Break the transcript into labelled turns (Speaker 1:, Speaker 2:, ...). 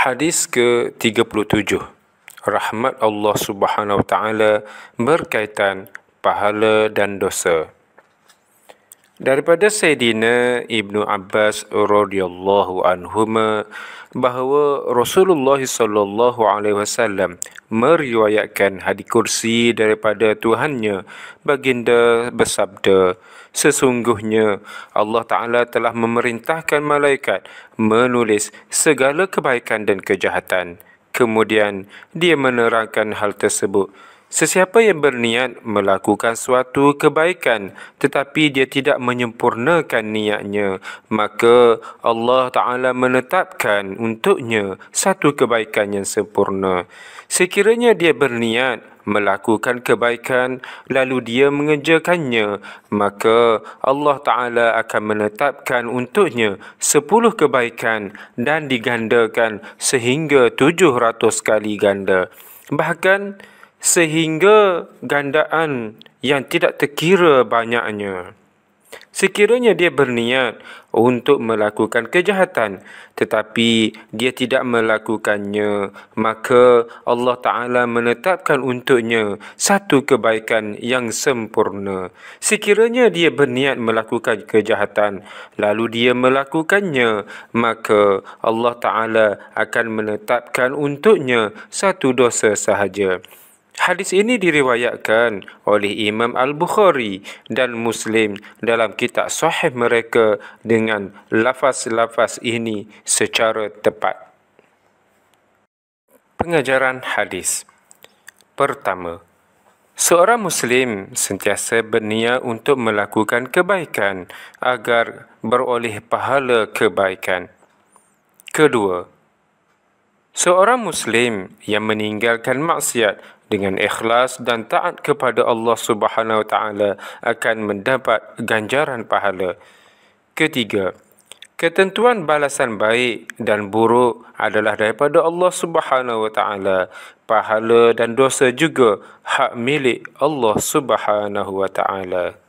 Speaker 1: Hadis ke-37. Rahmat Allah Subhanahu Wa Taala berkaitan pahala dan dosa. Daripada Sayyidina Ibnu Abbas radhiyallahu anhuma bahawa Rasulullah sallallahu alaihi wasallam meriwayatkan hadis kursi daripada Tuhannya, baginda bersabda, sesungguhnya Allah Ta'ala telah memerintahkan malaikat menulis segala kebaikan dan kejahatan. Kemudian dia menerangkan hal tersebut. Sesiapa yang berniat melakukan suatu kebaikan tetapi dia tidak menyempurnakan niatnya, maka Allah Ta'ala menetapkan untuknya satu kebaikan yang sempurna. Sekiranya dia berniat melakukan kebaikan lalu dia mengerjakannya, maka Allah Ta'ala akan menetapkan untuknya 10 kebaikan dan digandakan sehingga 700 kali ganda. Bahkan sehingga gandaan yang tidak terkira banyaknya. Sekiranya dia berniat untuk melakukan kejahatan tetapi dia tidak melakukannya, maka Allah Ta'ala menetapkan untuknya satu kebaikan yang sempurna. Sekiranya dia berniat melakukan kejahatan lalu dia melakukannya, maka Allah Ta'ala akan menetapkan untuknya satu dosa sahaja. Hadis ini diriwayatkan oleh Imam Al-Bukhari dan Muslim dalam kitab sahih mereka dengan lafaz-lafaz ini secara tepat. Pengajaran hadis. Pertama, seorang Muslim sentiasa berniat untuk melakukan kebaikan agar beroleh pahala kebaikan. Kedua, seorang Muslim yang meninggalkan maksiat dengan ikhlas dan taat kepada Allah Subhanahu Wa Taala akan mendapat ganjaran pahala. Ketiga, ketentuan balasan baik dan buruk adalah daripada Allah Subhanahu Wa Taala. Pahala dan dosa juga hak milik Allah Subhanahu Wa Taala.